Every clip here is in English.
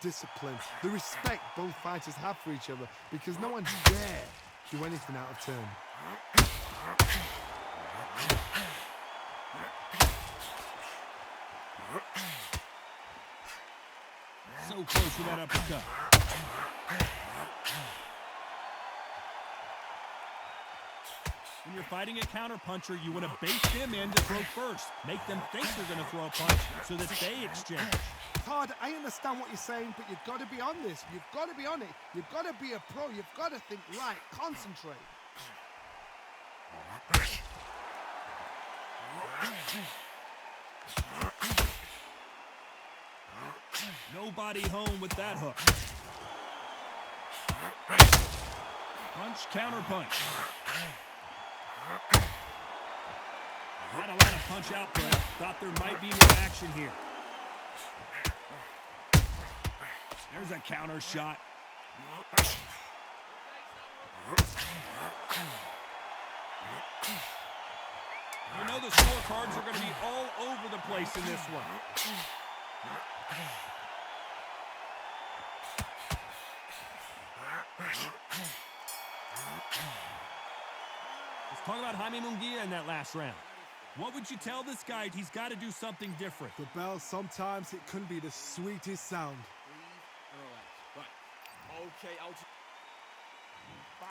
discipline, the respect both fighters have for each other, because no one dare do anything out of turn. So close with that uppercut. When you're fighting a counterpuncher, you want to bait them in to throw first. Make them think they're going to throw a punch so that they exchange. Todd, I understand what you're saying, but you've got to be on this. You've got to be on it. You've got to be a pro. You've got to think right. Concentrate. Nobody home with that hook. Punch, counter punch. Had a lot of punch output. Thought there might be more action here. There's a counter shot. You know the scorecards are going to be all over the place in this one. Let's talk about Jaime Munguia in that last round. What would you tell this guy? He's got to do something different. The bell, sometimes it can be the sweetest sound. Okay,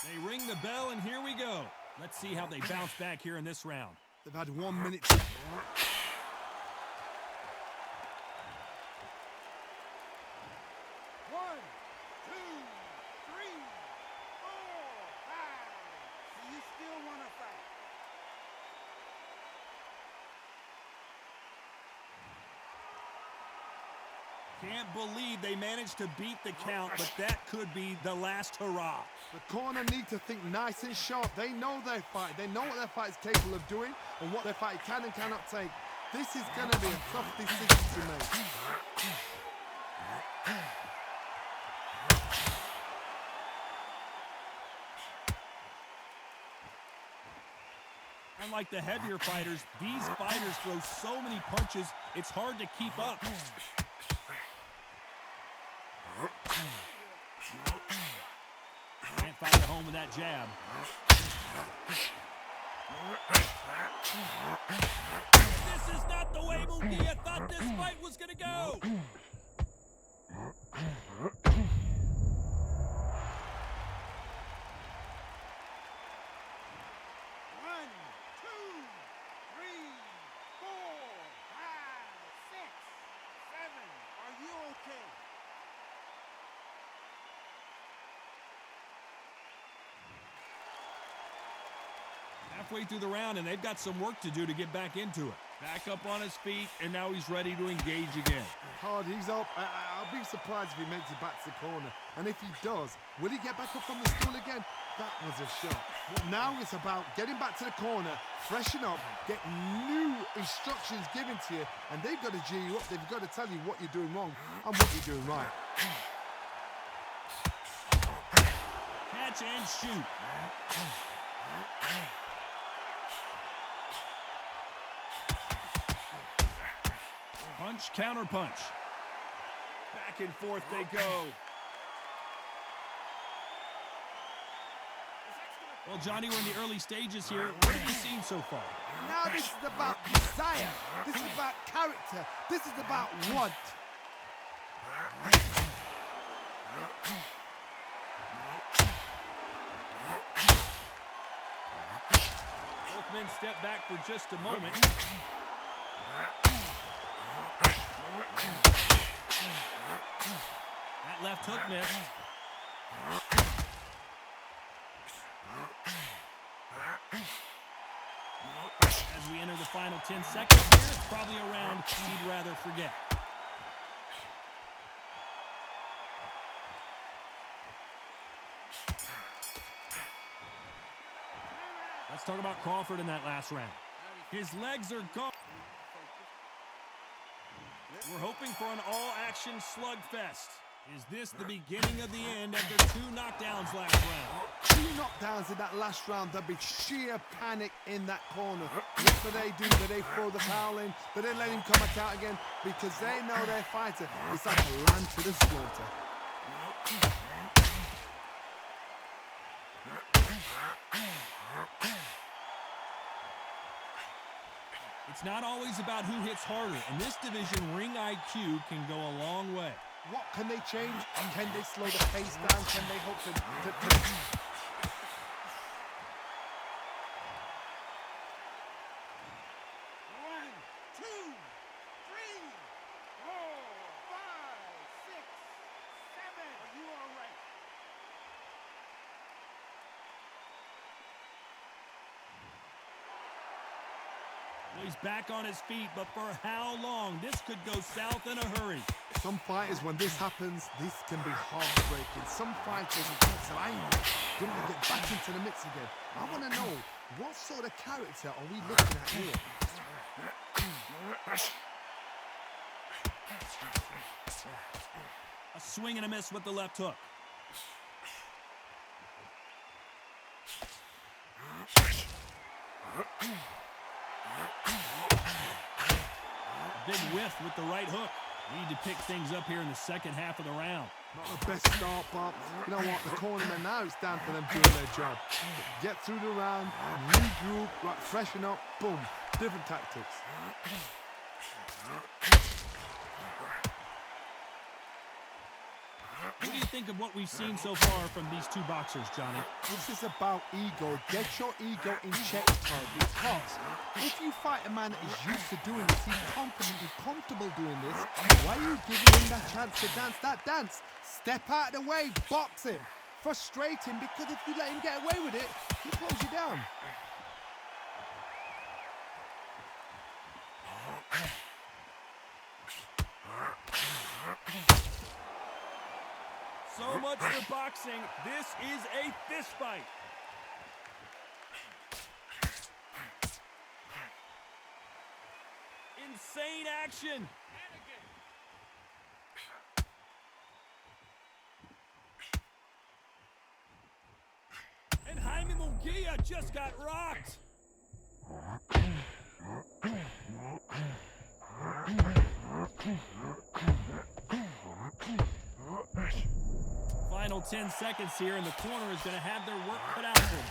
They ring the bell, and here we go. Let's see how they bounce back here in this round. They've had 1 minute. 1, 2, 3, 4, 5. So you still want to fight? Can't believe they managed to beat the count, but that could be the last hurrah. The corner need to think nice and sharp. They know their fight. They know what their fight is capable of doing and what their fight can and cannot take. This is going to be a tough decision to make. Unlike the heavier fighters, these fighters throw so many punches, it's hard to keep up. Can't fight at home with that jab. This is not the way Munguia thought this fight was going to go. 7. Are you okay? Halfway through the round, and they've got some work to do to get back into it. Back up on his feet, and now he's ready to engage again. Hard, he's up. I'll be surprised if he makes it back to the corner. And if he does, will he get back up on the stool again? That was a shot. But now it's about getting back to the corner, freshen up, get new instructions given to you, and they've got to G you up. They've got to tell you what you're doing wrong and what you're doing right. Catch and shoot. Punch, counter punch. Back and forth they go. Well, Johnny, we're in the early stages here. What have you seen so far? Now this is about desire. This is about character. This is about want. Both men step back for just a moment. That left hook missed. As we enter the final 10 seconds here, it's probably a round he'd rather forget. Let's talk about Crawford in that last round. His legs are gone. We're hoping for an all-action slugfest. Is this the beginning of the end after 2 knockdowns last round? 2 knockdowns in that last round. There'll be sheer panic in that corner. What do? Do they throw the towel in? Do they let him come back out again? Because they know their fighter is like a lamb to the slaughter. It's not always about who hits harder. In this division, ring IQ can go a long way. What can they change? Can they slow the pace down? Can they hope to 1, 2, 3, 4, 5, 6, 7. Are you all right? Well, he's back on his feet, but for how long? This could go south in a hurry. Some fighters, when this happens, this can be heartbreaking. Some fighters are angry. They want to get back into the mix again. I want to know, what sort of character are we looking at here? A swing and a miss with the left hook. Big whiff with the right hook. Need to pick things up here in the second half of the round. Not the best start, but you know what? The cornermen now, it's down to them doing their job. Get through the round, regroup, right, freshen up, boom. Different tactics. What do you think of what we've seen so far from these two boxers, Johnny? This is about ego. Get your ego in check, Carl, because if you fight a man that is used to doing this, he's confident, he's comfortable doing this, why are you giving him that chance to dance that dance? Step out of the way, box him. Frustrate him, because if you let him get away with it, he'll close you down. So much for boxing. This is a fist fight. Insane action. And Jaime Munguia just got rocked. Final 10 seconds here, and the corner is going to have their work cut out for them.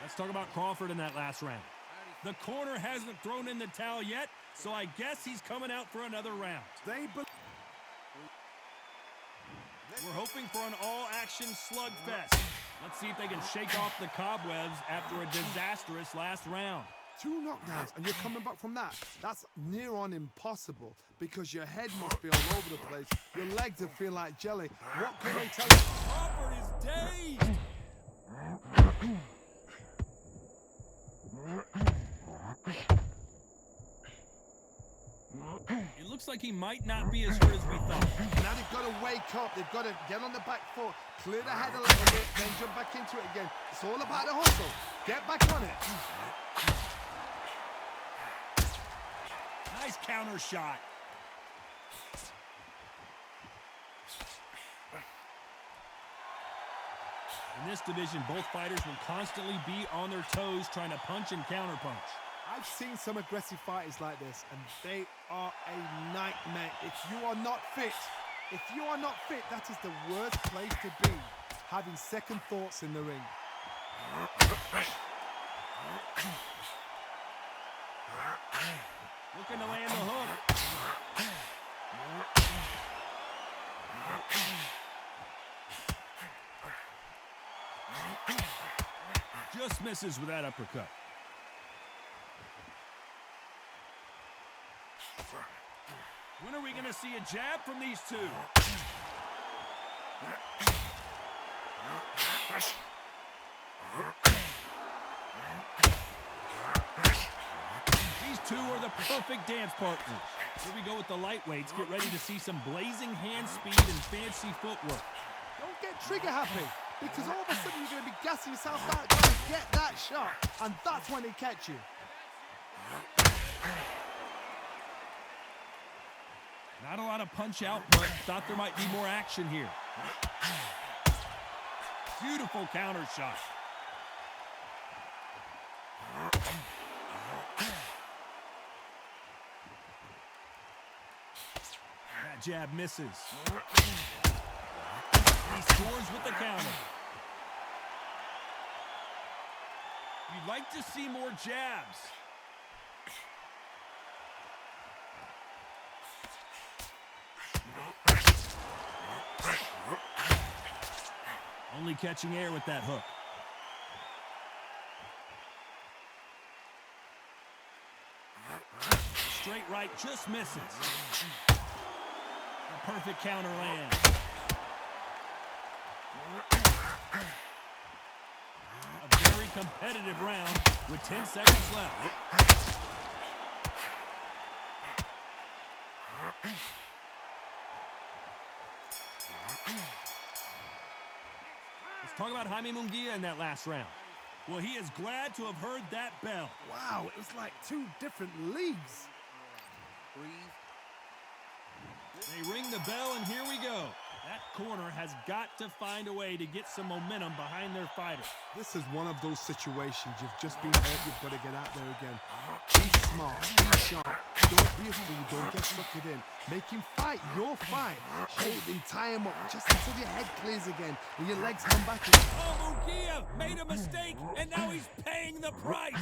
Let's talk about Crawford in that last round. The corner hasn't thrown in the towel yet, so I guess he's coming out for another round. We're hoping for an all-action slugfest. Let's see if they can shake off the cobwebs after a disastrous last round. 2 knockdowns and you're coming back from that. That's near on impossible because your head must be all over the place. Your legs will feel like jelly. What can they tell you? Crawford is dazed. It looks like he might not be as good as we thought. Now they've got to wake up. They've got to get on the back foot, clear the head a little bit, then jump back into it again. It's all about the hustle. Get back on it. Nice counter shot. In this division, both fighters will constantly be on their toes trying to punch and counterpunch. I've seen some aggressive fighters like this, and they are a nightmare. If you are not fit, that is the worst place to be, having second thoughts in the ring. Looking to land the hook. Just misses with that uppercut. When are we going to see a jab from these two? These two are the perfect dance partners. Here we go with the lightweights. Get ready to see some blazing hand speed and fancy footwork. Don't get trigger happy. because all of a sudden you're going to be gassing yourself out trying to get that shot, and that's when they catch you. Not a lot of punch out, but thought there might be more action here. Beautiful counter shot. That jab misses. He scores with the counter. You'd like to see more jabs. Only catching air with that hook. Straight right just misses. A perfect counter land. A very competitive round with 10 seconds left. Let's talk about Jaime Munguia in that last round. Well, he is glad to have heard that bell. Wow, it was like two different leagues. Breathe. They ring the bell, and here we go. That corner has got to find a way to get some momentum behind their fighter. This is one of those situations you've just been hurt, you've got to get out there again. Be smart, be sharp, don't be a fool, don't get suckered in. Make him fight your fight. Hold him, tie him up, just until your head clears again and your legs come back in. Oh, Munguia made a mistake, and now he's paying the price.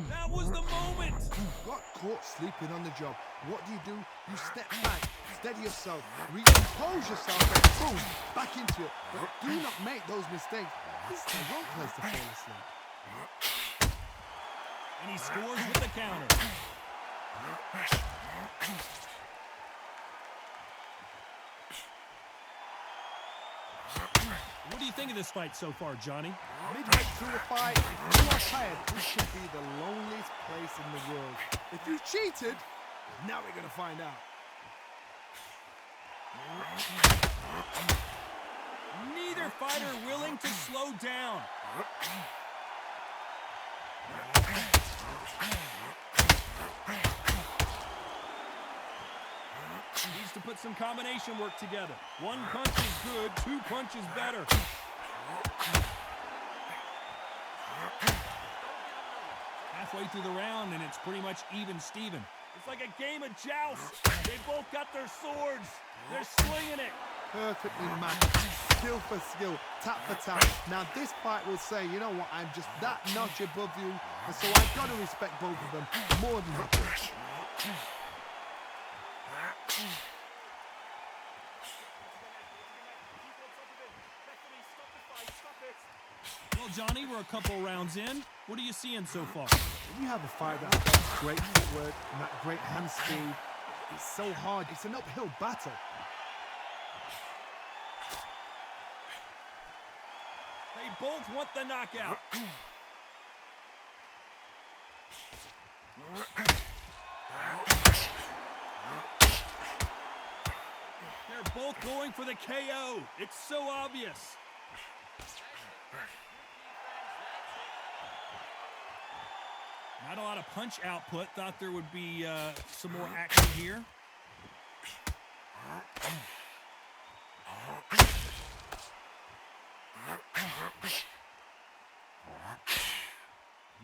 That was the moment. Got caught sleeping on the job. What do? You step back, steady yourself, recompose yourself, and boom, back into it. But do not make those mistakes. This is the wrong place to fall asleep. And he scores with the counter. What do you think of this fight so far, Johnny? Midway through the fight, if you are tired, this should be the loneliest place in the world. If you cheated, now we're gonna find out. Neither fighter willing to slow down. Needs to put some combination work together. One punch is good, two punches better. Halfway through the round, and it's pretty much even Steven. It's like a game of joust. They both got their swords. They're slinging it. Perfectly matched, skill for skill, tap for tap. Now this fight will say, you know what, I'm just that notch above you, and so I've got to respect both of them more than that. Well, Johnny, we're a couple rounds in. What are you seeing so far? When you have a fight that's got great footwork and that great hand speed, it's so hard. It's an uphill battle. They both want the knockout. They're both going for the KO. It's so obvious. Not a lot of punch output. Thought there would be some more action here.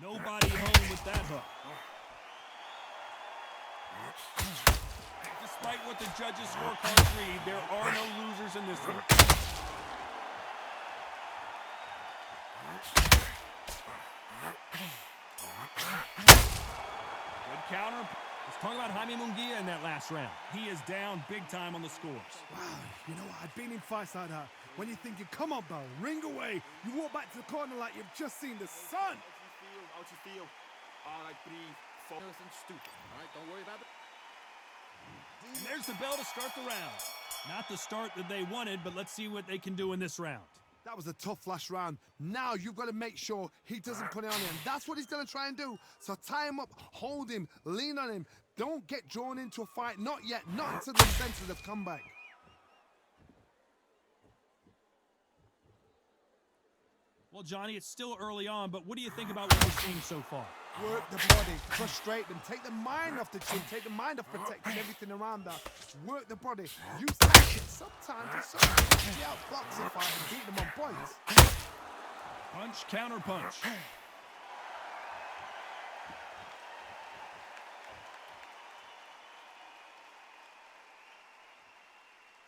Nobody home with that hook. Despite what the judges' scorecards read, there are no losers in this one. Good counter. Let's talk about Jaime Munguia in that last round. He is down big time on the scores. Wow, you know what? I've been in fights like that. When you're thinking, come on, Bell, ring away. You walk back to the corner like you've just seen the sun. How'd you feel? All right, breathe. Focus and stupid. All right, don't worry about it. And there's the bell to start the round. Not the start that they wanted, but let's see what they can do in this round. That was a tough last round. Now you've got to make sure he doesn't put it on him. That's what he's going to try and do. So tie him up, hold him, lean on him, Don't get drawn into a fight. Not yet. Not until the senses have come back. Well, Johnny, it's still early on, but what do you think about what we're seeing so far? Work the body, frustrate them, take the mind off the chin, take the mind off protecting everything around that. Work the body, use tactics sometimes to outbox a fight and beat them on points. Punch, counter punch.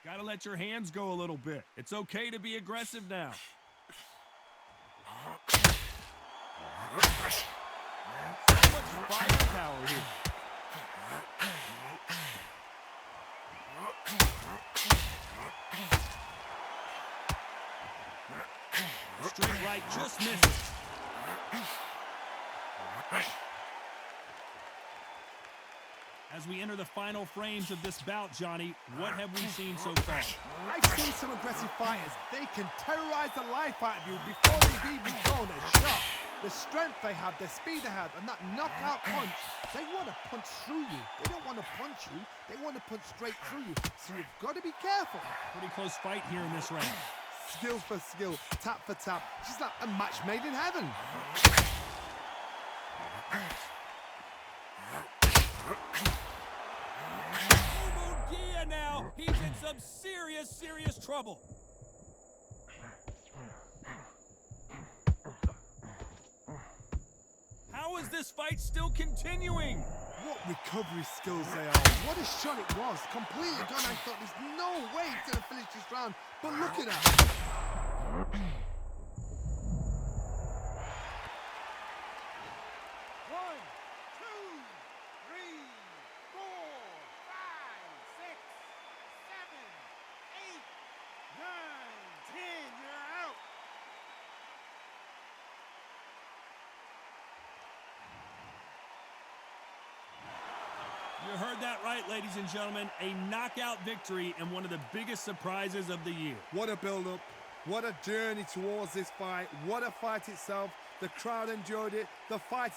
Gotta let your hands go a little bit. It's okay to be aggressive now. So much firepower here. Straight right just misses. As we enter the final frames of this bout, Johnny, what have we seen so far? I've seen some aggressive fighters. They can terrorize the life out of you before they've even thrown a shot. The strength they have, the speed they have, and that knockout punch, they want to punch through you. They don't want to punch you. They want to punch straight through you. So you've got to be careful. Pretty close fight here in this round. Skill for skill, tap for tap. She's like a match made in heaven. Munguia now. He's in some serious trouble. How is this fight still continuing? What recovery skills they are. What a shot it was. Completely gone. I thought there's no way he's going to finish this round. But look at that. 1, 2, 3, 4, 5, 6, 7, 8, 9, 10. You're out. You heard that right, ladies and gentlemen. A knockout victory and one of the biggest surprises of the year. What a build-up. What a journey towards this fight. What a fight itself. The crowd enjoyed it. The fight...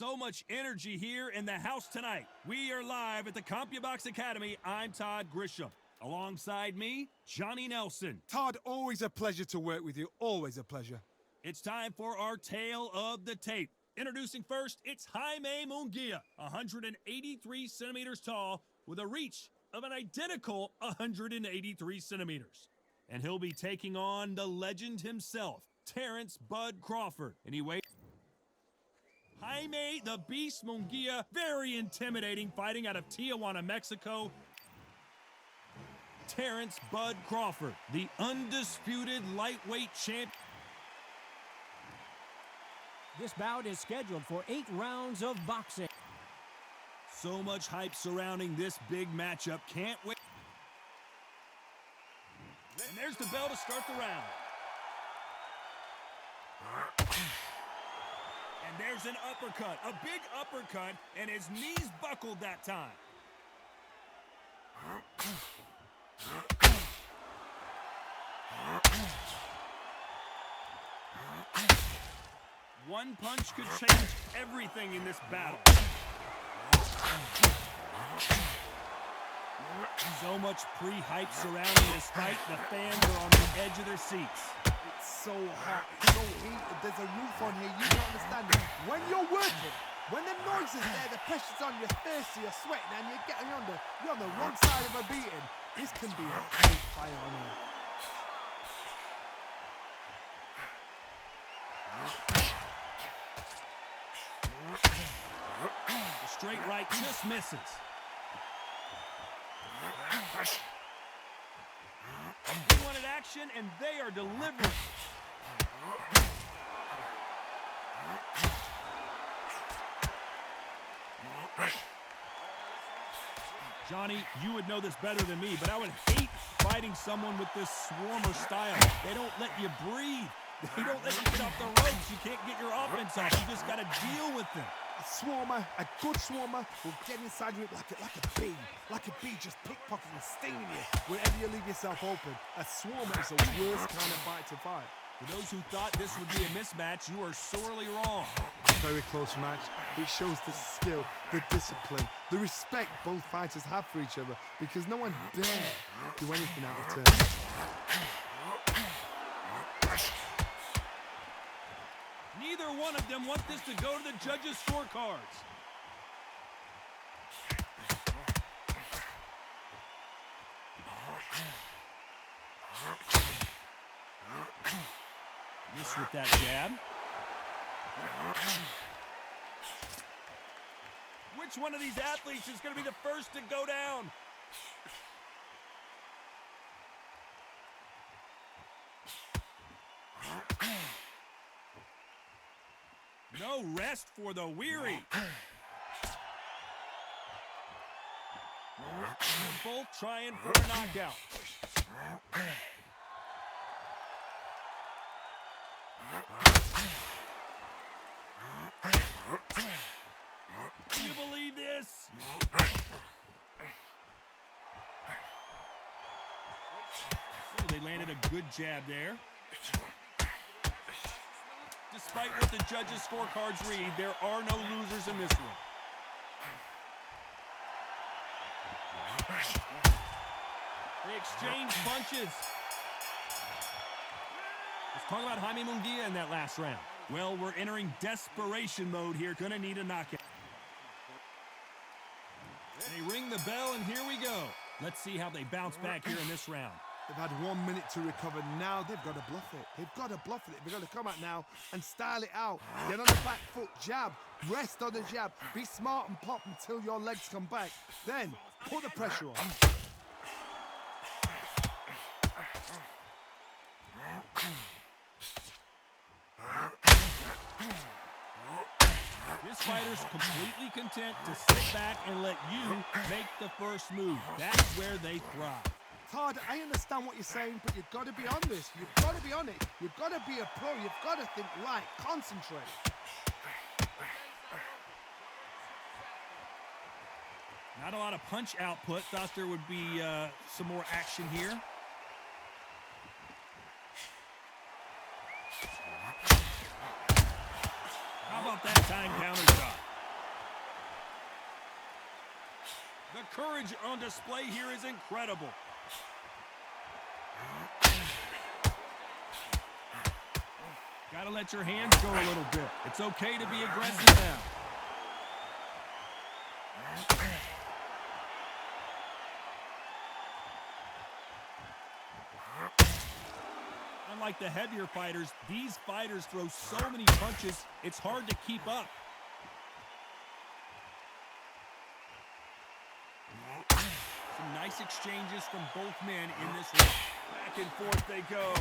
So much energy here in the house tonight. We are live at the CompuBox Academy. I'm Todd Grisham. Alongside me, Johnny Nelson. Todd, always a pleasure to work with you. Always a pleasure. It's time for our tale of the tape. Introducing first, it's Jaime Munguia, 183 centimeters tall with a reach of an identical 183 centimeters. And he'll be taking on the legend himself, Terrence Bud Crawford. Anyway, Jaime the Beast Munguia, very intimidating, fighting out of Tijuana, Mexico. Terrence Bud Crawford, the undisputed lightweight champ. This bout is scheduled for 8 rounds of boxing. So much hype surrounding this big matchup. Can't wait. And there's the bell to start the round. And there's an uppercut, a big uppercut, and his knees buckled that time. One punch could change everything in this battle. So much pre-hype surrounding this fight, the fans are on the edge of their seats. It's so hot, so heated. There's a roof on here. You don't understand it. When you're working, when the noise is there, the pressure's on, you're thirsty, you're sweating, and you're on the wrong side of a beating. This can be a great fire on here. The straight right just misses. They wanted action, and they are delivering. Johnny, you would know this better than me, but I would hate fighting someone with this swarmer style. They don't let you breathe. They don't let you get off the ropes. You can't get your offense off. You just got to deal with them. A swarmer, a good swarmer, will get inside you like a bee just pickpocketing, stinging you wherever you leave yourself open. A swarmer is the worst kind of fight to fight. For those who thought this would be a mismatch, you are sorely wrong. Very close match. It shows the skill, the discipline, the respect both fighters have for each other, because no one dare do anything out of turn. Neither one of them want this to go to the judges' scorecards. Missed with that jab. Which one of these athletes is going to be the first to go down? No rest for the weary. They're both trying for a knockout. Do you believe this? Oh, they landed a good jab there. Despite what the judges' scorecards read, there are no losers in this one. They exchange punches. Let's talk about Jaime Munguia in that last round. Well, we're entering desperation mode here. Gonna need a knockout. They ring the bell, and here we go. Let's see how they bounce back here in this round. They've had 1 minute to recover. Now they've got to bluff it. They've got to bluff it. They've got to come out now and style it out. Get on the back foot, jab, rest on the jab. Be smart and pop until your legs come back. Then put the pressure on. This fighter's completely content to sit back and let you make the first move. That's where they thrive. Todd, I understand what you're saying, but you've got to be on this. You've got to be on it. You've got to be a pro. You've got to think right. Concentrate. Not a lot of punch output. Thought there would be some more action here. How about that time counter shot? The courage on display here is incredible. Gotta let your hands go a little bit. It's okay to be aggressive now. Unlike the heavier fighters, these fighters throw so many punches, it's hard to keep up. Some nice exchanges from both men in this round. Back and forth they go.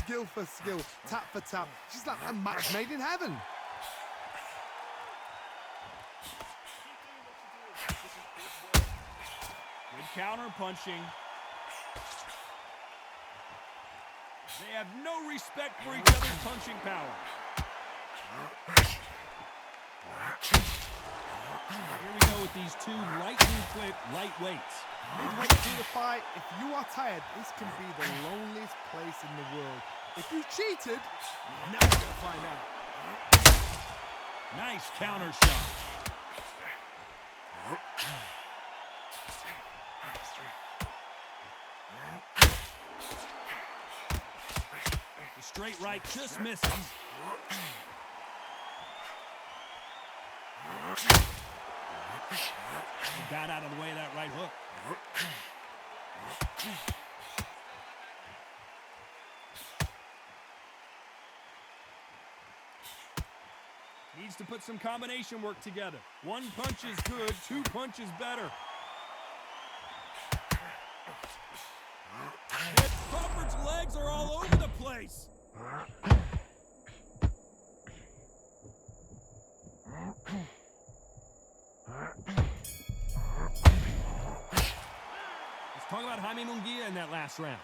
Skill for skill, tap for tap. She's like a match made in heaven. Good counter punching. They have no respect for each other's punching power. Here we go with these two lightning quick lightweights. Midway through the fight, if you are tired, this can be the loneliest place in the world. If you cheated, now you're gonna find out. Nice counter shot. The straight right just misses. He got out of the way of that right hook. Needs to put some combination work together. One punch is good, two punches better. And Crawford's legs are all over the place. Let's talk about Jaime Munguia in that last round.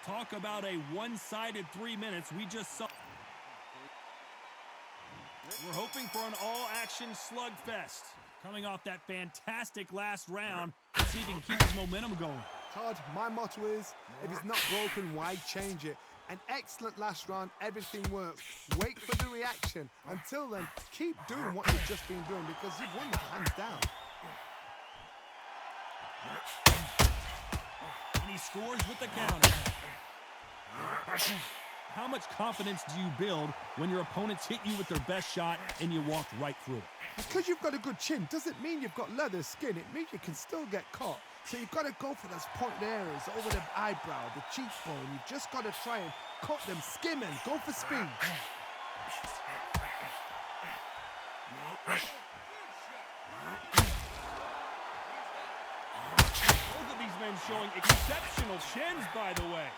Talk about a one-sided 3 minutes we just saw. We're hoping for an all-action slugfest. Coming off that fantastic last round, let's see if he can keep his momentum going. Todd, my motto is, if it's not broken, why change it? An excellent last round, everything works. Wait for the reaction. Until then, keep doing what you've just been doing because you've won the hands down. And he scores with the counter. How much confidence do you build when your opponents hit you with their best shot and you walk right through it? Because you've got a good chin doesn't mean you've got leather skin. It means you can still get caught. So you've got to go for those pointed areas over the eyebrow, the cheekbone. You've just got to try and cut them, skim and go for speed. Both of these men showing exceptional chins, by the way.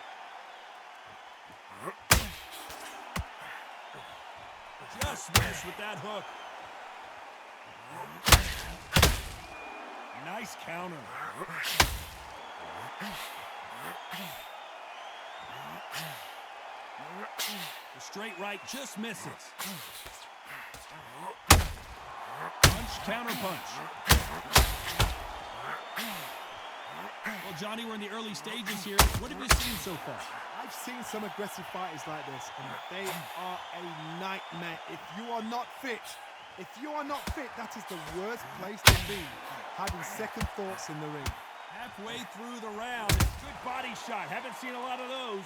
Just missed with that hook. Nice counter. The straight right just misses. Punch, counter punch. Well, Johnny, we're in the early stages here. What have you seen so far? I've seen some aggressive fighters like this, and they are a nightmare. If you are not fit, that is the worst place to be, having second thoughts in the ring. Halfway through the round, good body shot. Haven't seen a lot of those.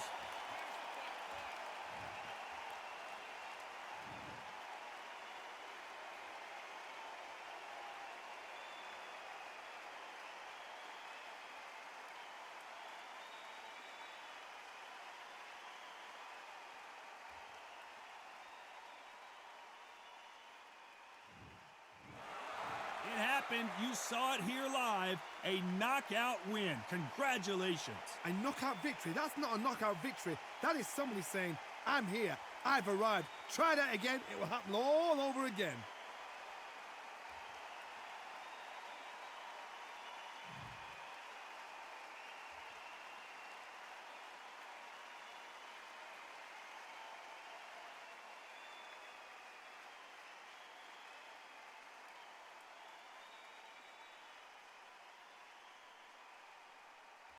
It happened. You saw it here live. A knockout win. Congratulations. A knockout victory? That's not a knockout victory. That is somebody saying, I'm here, I've arrived. Try that again, it will happen all over again.